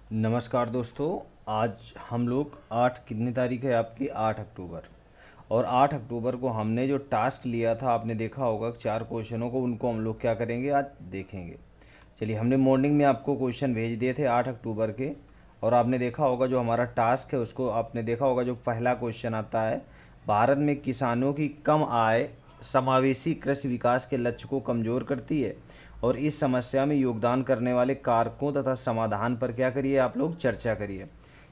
नमस्कार दोस्तों। आज हम लोग 8 कितनी तारीख है आपकी 8 अक्टूबर। और 8 अक्टूबर को हमने जो टास्क लिया था आपने देखा होगा 4 क्वेश्चनों को, उनको हम लोग क्या करेंगे आज देखेंगे। चलिए, हमने मॉर्निंग में आपको क्वेश्चन भेज दिए थे 8 अक्टूबर के। और आपने देखा होगा जो हमारा टास्क है उसको आपने देखा होगा। जो पहला क्वेश्चन आता है, भारत में किसानों की कम आय समावेशी कृषि विकास के लक्ष्य को कमज़ोर करती है और इस समस्या में योगदान करने वाले कारकों तथा समाधान पर क्या करिए आप लोग चर्चा करिए।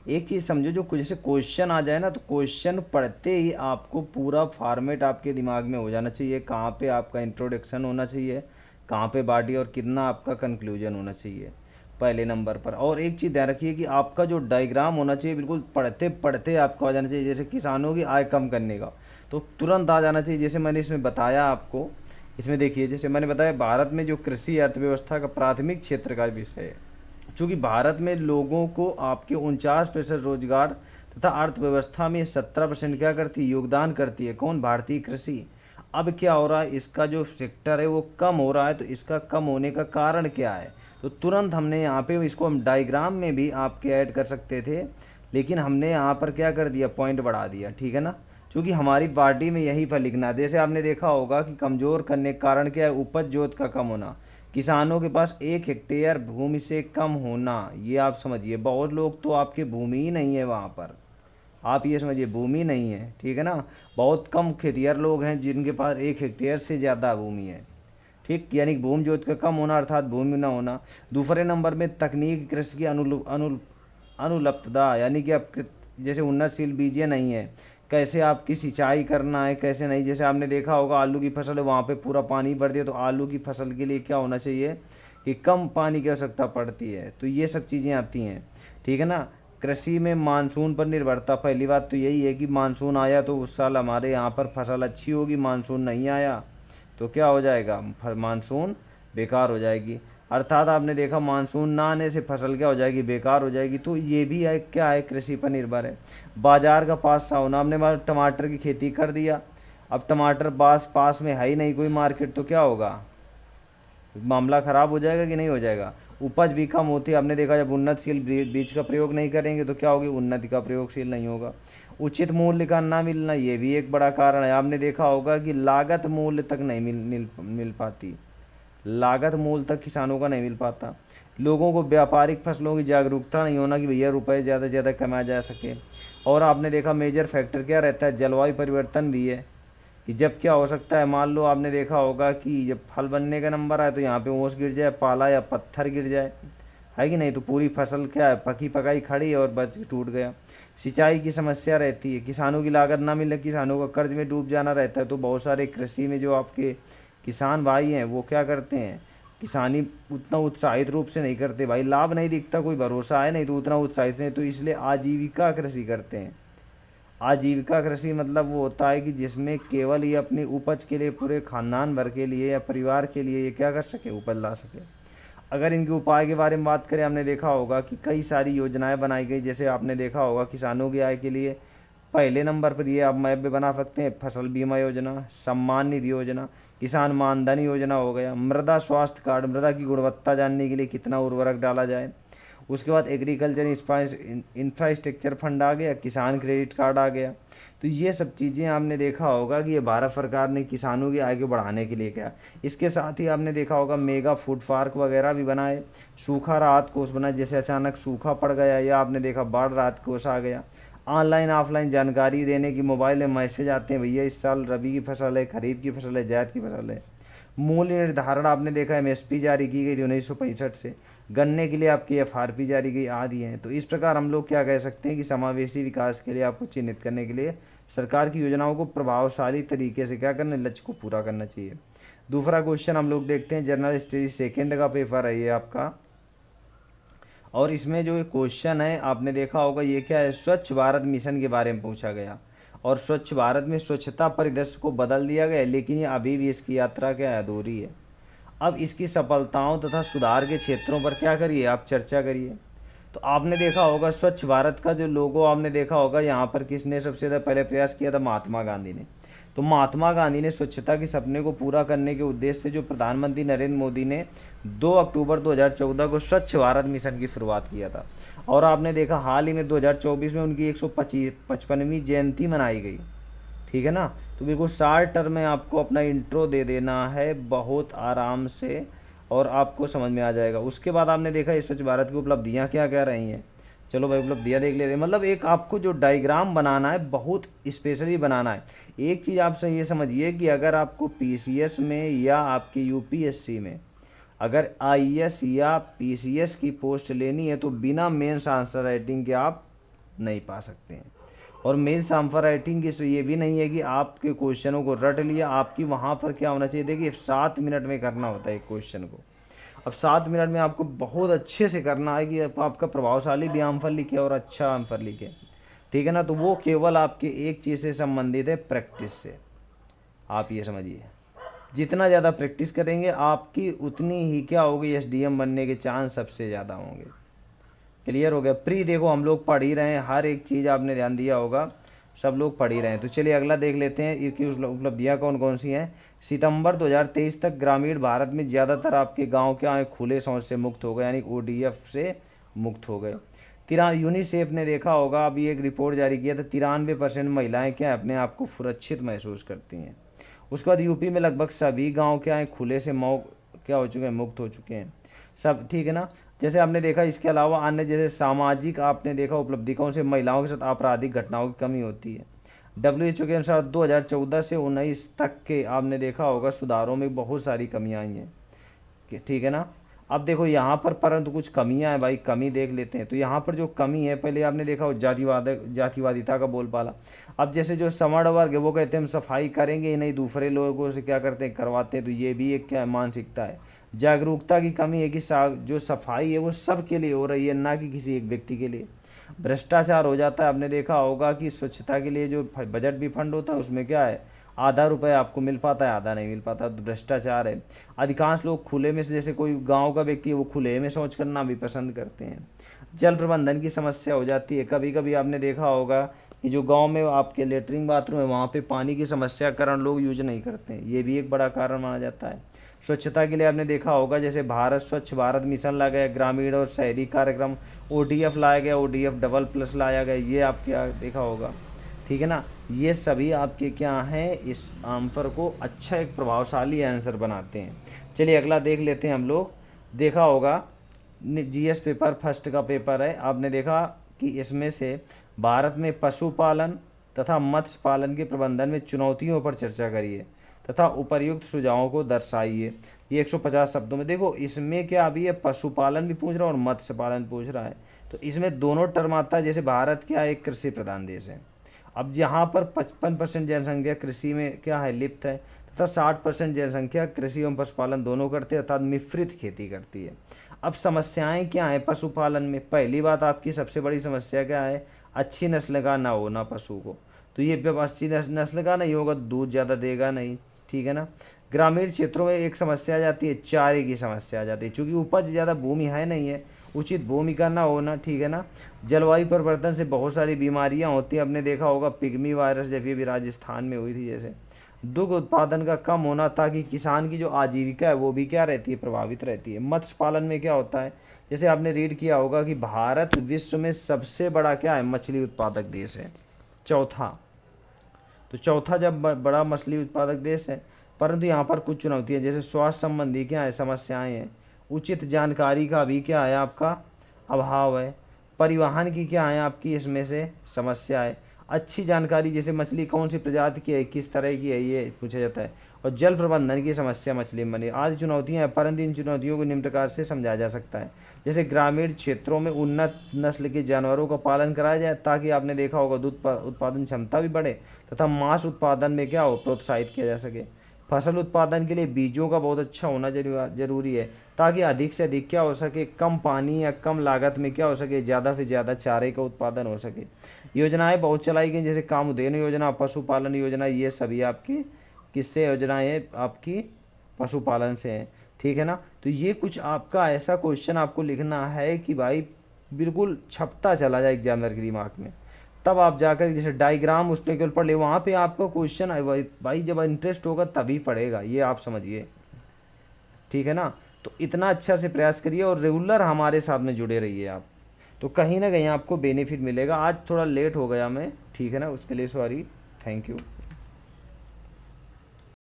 एक चीज़ समझो, जो कुछ जैसे क्वेश्चन आ जाए ना तो क्वेश्चन पढ़ते ही आपको पूरा फॉर्मेट आपके दिमाग में हो जाना चाहिए। कहाँ पे आपका इंट्रोडक्शन होना चाहिए, कहाँ पे बॉडी और कितना आपका कंक्लूजन होना चाहिए पहले नंबर पर। और एक चीज़ ध्यान रखिए कि आपका जो डायग्राम होना चाहिए बिल्कुल पढ़ते पढ़ते आपको आ जाना चाहिए। जैसे किसानों की आय कम करने का तो तुरंत आ जाना चाहिए। जैसे मैंने इसमें बताया आपको, इसमें देखिए जैसे मैंने बताया भारत में जो कृषि अर्थव्यवस्था का प्राथमिक क्षेत्र का विषय है। चूँकि भारत में लोगों को आपके 49% रोजगार तथा अर्थव्यवस्था में 17% क्या करती है, योगदान करती है। कौन? भारतीय कृषि। अब क्या हो रहा है, इसका जो सेक्टर है वो कम हो रहा है। तो इसका कम होने का कारण क्या है? तो तुरंत हमने यहाँ पे इसको हम डायग्राम में भी आपके ऐड कर सकते थे, लेकिन हमने यहाँ पर क्या कर दिया, पॉइंट बढ़ा दिया। ठीक है ना, क्योंकि हमारी पार्टी में यहीं पर लिखना है। जैसे आपने देखा होगा कि कमज़ोर करने का कारण क्या है, उपज जोत का कम होना, किसानों के पास 1 हेक्टेयर भूमि से कम होना। ये आप समझिए, बहुत लोग तो आपके भूमि ही नहीं है वहाँ पर। आप ये समझिए भूमि नहीं है, ठीक है ना। बहुत कम खेतिहर लोग हैं जिनके पास 1 हेक्टेयर से ज़्यादा भूमि है। ठीक, यानी भूमि जोत का कम होना अर्थात भूमि न होना। दूसरे नंबर में तकनीक कृषि की अनुलप्तता, यानी कि आप जैसे उन्नतशील बीजें नहीं है। कैसे आपकी सिंचाई करना है, कैसे नहीं। जैसे आपने देखा होगा आलू की फसल है, वहाँ पे पूरा पानी भर दिया, तो आलू की फसल के लिए क्या होना चाहिए कि कम पानी की आवश्यकता पड़ती है। तो ये सब चीज़ें आती हैं, ठीक है ना। कृषि में मानसून पर निर्भरता, पहली बात तो यही है कि मानसून आया तो उस साल हमारे यहाँ पर फसल अच्छी होगी, मानसून नहीं आया तो क्या हो जाएगा, मानसून बेकार हो जाएगी। अर्थात आपने देखा मानसून ना आने से फसल क्या हो जाएगी, बेकार हो जाएगी। तो ये भी है, क्या है, कृषि पर निर्भर है। बाजार का पास सा होना, आपने मान टमाटर की खेती कर दिया, अब टमाटर पास में है ही नहीं कोई मार्केट, तो क्या होगा, मामला ख़राब हो जाएगा कि नहीं हो जाएगा। उपज भी कम होती है, आपने देखा जब उन्नतशील बीज का प्रयोग नहीं करेंगे तो क्या होगी, उन्नति का प्रयोगशील नहीं होगा। उचित मूल्य का ना मिलना, ये भी एक बड़ा कारण है। आपने देखा होगा कि लागत मूल्य तक नहीं मिल पाती, लागत मूल्य तक किसानों का नहीं मिल पाता। लोगों को व्यापारिक फसलों की जागरूकता नहीं होना कि भैया रुपए ज़्यादा से ज़्यादा कमाया जा सके। और आपने देखा मेजर फैक्टर क्या रहता है, जलवायु परिवर्तन भी है। कि जब क्या हो सकता है, मान लो आपने देखा होगा कि जब फल बनने का नंबर आए तो यहाँ पे ओस गिर जाए, पाला या पत्थर गिर जाए, है कि नहीं, तो पूरी फसल क्या है, पकी पकाई खड़ी है और बच टूट गया। सिंचाई की समस्या रहती है, किसानों की लागत ना मिले, किसानों का कर्ज में डूब जाना रहता है। तो बहुत सारे कृषि में जो आपके किसान भाई हैं वो क्या करते हैं, किसानी उतना उत्साहित रूप से नहीं करते। भाई लाभ नहीं दिखता, कोई भरोसा है नहीं, तो उतना उत्साहित नहीं, तो इसलिए आजीविका कृषि करते हैं। आजीविका कृषि मतलब वो होता है कि जिसमें केवल ये अपनी उपज के लिए, पूरे खानदान भर के लिए या परिवार के लिए ये क्या कर सके, उपज ला सके। अगर इनके उपाय के बारे में बात करें, हमने देखा होगा कि कई सारी योजनाएं बनाई गई। जैसे आपने देखा होगा किसानों की आय के लिए पहले नंबर पर ये आप मैप भी बना सकते हैं, फसल बीमा योजना, सम्मान निधि योजना, किसान मानधन योजना हो गया, मृदा स्वास्थ्य कार्ड, मृदा की गुणवत्ता जानने के लिए कितना उर्वरक डाला जाए। उसके बाद एग्रीकल्चर इंफ्रास्ट्रक्चर फंड आ गया, किसान क्रेडिट कार्ड आ गया। तो ये सब चीज़ें आपने देखा होगा कि ये भारत सरकार ने किसानों की आय को बढ़ाने के लिए किया। इसके साथ ही आपने देखा होगा मेगा फूड पार्क वगैरह भी बनाए, सूखा राहत कोष बनाए। जैसे अचानक सूखा पड़ गया या आपने देखा बाढ़ राहत कोष आ गया। ऑनलाइन ऑफलाइन जानकारी देने की, मोबाइल में मैसेज आते हैं, भैया इस साल रबी की फसल है, खरीफ की फसल है, जायद की फसल है। मूल्य निर्धारण आपने देखा एमएसपी जारी की गई थी 1965 से। गन्ने के लिए आपकी एफआरपी जारी की आदि हैं। तो इस प्रकार हम लोग क्या कह सकते हैं कि समावेशी विकास के लिए आपको चिन्हित करने के लिए सरकार की योजनाओं को प्रभावशाली तरीके से क्या करना, लक्ष्य को पूरा करना चाहिए। दूसरा क्वेश्चन हम लोग देखते हैं, जनरल स्टडीज सेकेंड का पेपर है ये आपका। और इसमें जो क्वेश्चन है आपने देखा होगा ये क्या है, स्वच्छ भारत मिशन के बारे में पूछा गया। और स्वच्छ भारत में स्वच्छता परिदृश्य को बदल दिया गया, लेकिन ये अभी भी इसकी यात्रा क्या है, अधूरी है। अब इसकी सफलताओं तथा सुधार के क्षेत्रों पर क्या करिए, आप चर्चा करिए। तो आपने देखा होगा स्वच्छ भारत का जो लोगो आपने देखा होगा, यहाँ पर किसने सबसे ज़्यादा पहले प्रयास किया था, महात्मा गांधी ने। तो महात्मा गांधी ने स्वच्छता के सपने को पूरा करने के उद्देश्य से जो प्रधानमंत्री नरेंद्र मोदी ने 2 अक्टूबर 2014 को स्वच्छ भारत मिशन की शुरुआत किया था। और आपने देखा हाल ही में 2024 में उनकी 155वीं जयंती मनाई गई। ठीक है ना। तो बिल्कुल शॉर्ट टर्म में आपको अपना इंट्रो दे देना है बहुत आराम से, और आपको समझ में आ जाएगा। उसके बाद आपने देखा इस स्वच्छ भारत की उपलब्धियाँ क्या क्या रही हैं। चलो भाई उपलब्धियाँ देख लेते हैं। मतलब एक आपको जो डायग्राम बनाना है बहुत स्पेशली बनाना है। एक चीज़ आप ये समझिए कि अगर आपको पीसीएस में या आपके यूपीएससी में अगर आईएएस या पीसीएस की पोस्ट लेनी है तो बिना मेंस आंसर राइटिंग के आप नहीं पा सकते हैं। और मेंस आंसर राइटिंग की तो ये भी नहीं है कि आपके क्वेश्चनों को रट लिया। आपकी वहाँ पर क्या होना चाहिए, देखिए 7 मिनट में करना होता है एक क्वेश्चन को। अब 7 मिनट में आपको बहुत अच्छे से करना है कि आपका प्रभावशाली भी आंसर लिखे और अच्छा आंसर लिखे। ठीक है ना। तो वो केवल आपके एक चीज़ से संबंधित है, प्रैक्टिस से। आप ये समझिए जितना ज़्यादा प्रैक्टिस करेंगे आपकी उतनी ही क्या होगी, एसडीएम बनने के चांस सबसे ज़्यादा होंगे। क्लियर हो गया। प्री देखो हम लोग पढ़ ही रहे हैं, हर एक चीज़ आपने ध्यान दिया होगा, सब लोग पढ़ ही रहे हैं। तो चलिए अगला देख लेते हैं इसकी उपलब्धियाँ कौन कौन सी हैं। सितंबर 2023 तक ग्रामीण भारत में ज़्यादातर आपके गांव क्या है, खुले शौच से मुक्त हो गए, यानी ओडीएफ से मुक्त हो गए। यूनिसेफ ने देखा होगा, अभी एक रिपोर्ट जारी किया था, 93% महिलाएं क्या है अपने आप को सुरक्षित महसूस करती हैं। उसके बाद यूपी में लगभग सभी गांव क्या है खुले से क्या हो चुके हैं, मुक्त हो चुके हैं सब। ठीक है ना। जैसे आपने देखा इसके अलावा अन्य जैसे सामाजिक आपने देखा उपलब्धि कौन से, महिलाओं के साथ आपराधिक घटनाओं की कमी होती है। डब्ल्यूएचओ के अनुसार 2014 से 19 तक के आपने देखा होगा सुधारों में बहुत सारी कमियां आई हैं। ठीक है ना। अब देखो यहाँ पर परंतु कुछ कमियां हैं भाई, कमी देख लेते हैं। तो यहाँ पर जो कमी है, पहले आपने देखा हो जातिवादिता का बोलबाला। अब जैसे जो सवर्ण वर्ग है वो कहते हैं हम सफाई करेंगे ही नहीं, दूसरे लोगों से क्या करते हैं, करवाते हैं। तो ये भी एक क्या मानसिकता है। जागरूकता की कमी है कि जो सफाई है वो सबके लिए हो रही है, ना कि किसी एक व्यक्ति के लिए। भ्रष्टाचार हो जाता है। आपने देखा होगा कि स्वच्छता के लिए जो बजट भी फंड होता है उसमें क्या है, आधा रुपये आपको मिल पाता है, आधा नहीं मिल पाता। तो भ्रष्टाचार है। अधिकांश लोग खुले में से, जैसे कोई गांव का व्यक्ति है वो खुले में शौच करना भी पसंद करते हैं। जल प्रबंधन की समस्या हो जाती है। कभी कभी आपने देखा होगा कि जो गांव में आपके लेटरिन बाथरूम है वहाँ पे पानी की समस्या के कारण लोग यूज नहीं करते हैं, ये भी एक बड़ा कारण माना जाता है। स्वच्छता के लिए आपने देखा होगा जैसे भारत स्वच्छ भारत मिशन लाया गया, ग्रामीण और शहरी कार्यक्रम, ओडीएफ लाया गया, ओडीएफ डबल प्लस लाया गया, ये आप क्या देखा होगा। ठीक है ना। ये सभी आपके क्या हैं, इस आंसर को अच्छा एक प्रभावशाली आंसर बनाते हैं। चलिए अगला देख लेते हैं हम लोग। देखा होगा जीएस पेपर फर्स्ट का पेपर है, आपने देखा कि इसमें से भारत में पशुपालन तथा मत्स्य पालन के प्रबंधन में चुनौतियों पर चर्चा करिए तथा उपर्युक्त सुझावों को दर्शाइए। ये 150 शब्दों में। देखो इसमें क्या अभी ये पशुपालन भी पूछ रहा है और मत्स्य पालन पूछ रहा है, तो इसमें दोनों टर्म आता है। जैसे भारत क्या एक कृषि प्रधान देश है, अब जहाँ पर 55% जनसंख्या कृषि में क्या है, लिप्त है, तथा 60% जनसंख्या कृषि एवं पशुपालन दोनों करते हैं, अर्थात मिश्रित खेती करती है। अब समस्याएं क्या हैं पशुपालन में। पहली बात आपकी सबसे बड़ी समस्या क्या है, अच्छी नस्ल का ना होना पशु को। तो ये जब अच्छी नस्ल का नहीं होगा दूध ज़्यादा देगा नहीं। ठीक है ना। ग्रामीण क्षेत्रों में एक समस्या आ जाती है, चारे की समस्या आ जाती है, क्योंकि उपज ज़्यादा भूमि है नहीं है, उचित भूमि का ना होना। ठीक है ना। जलवायु परिवर्तन से बहुत सारी बीमारियां होती हैं। आपने देखा होगा पिग्मी वायरस जब ये भी राजस्थान में हुई थी। जैसे दुग्ध उत्पादन का कम होना, ताकि किसान की जो आजीविका है वो भी क्या रहती है, प्रभावित रहती है। मत्स्य पालन में क्या होता है, जैसे आपने रीड किया होगा कि भारत विश्व में सबसे बड़ा क्या है, मछली उत्पादक देश है, चौथा। तो चौथा जब बड़ा मछली उत्पादक देश है, परंतु यहाँ पर कुछ चुनौतियाँ जैसे स्वास्थ्य संबंधी क्या है समस्याएं हैं, उचित जानकारी का भी क्या है आपका अभाव है, परिवहन की क्या है आपकी इसमें से समस्या है, अच्छी जानकारी जैसे मछली कौन सी प्रजाति की है, किस तरह की है, ये पूछा जाता है, और जल प्रबंधन की समस्या मछली में बनी। आदि चुनौतियाँ हैं, परंतु इन चुनौतियों को निम्न प्रकार से समझाया जा सकता है। जैसे ग्रामीण क्षेत्रों में उन्नत नस्ल के जानवरों का पालन कराया जाए, ताकि आपने देखा होगा दूध उत्पादन क्षमता भी बढ़े तथा मांस उत्पादन में क्या हो, प्रोत्साहित किया जा सके। फसल उत्पादन के लिए बीजों का बहुत अच्छा होना जरूरी है, ताकि अधिक से अधिक क्या हो सके, कम पानी या कम लागत में क्या हो सके, ज़्यादा से ज़्यादा चारे का उत्पादन हो सके। योजनाएं बहुत चलाई गई जैसे कामधेनु योजना, पशुपालन योजना, ये सभी आपकी किससे योजनाएं हैं, आपकी पशुपालन से हैं। ठीक है ना। तो ये कुछ आपका ऐसा क्वेश्चन आपको लिखना है कि भाई बिल्कुल छपता चला जाए एग्जामिनर के दिमाग में। तब आप जाकर जैसे डायग्राम उसने केवल पढ़ ले, वहाँ पे आपको क्वेश्चन भाई जब इंटरेस्ट होगा तभी पढ़ेगा, ये आप समझिए, ठीक है ना। तो इतना अच्छा से प्रयास करिए और रेगुलर हमारे साथ में जुड़े रहिए आप, तो कहीं ना कहीं आपको बेनिफिट मिलेगा। आज थोड़ा लेट हो गया मैं, ठीक है ना, उसके लिए सॉरी, थैंक यू।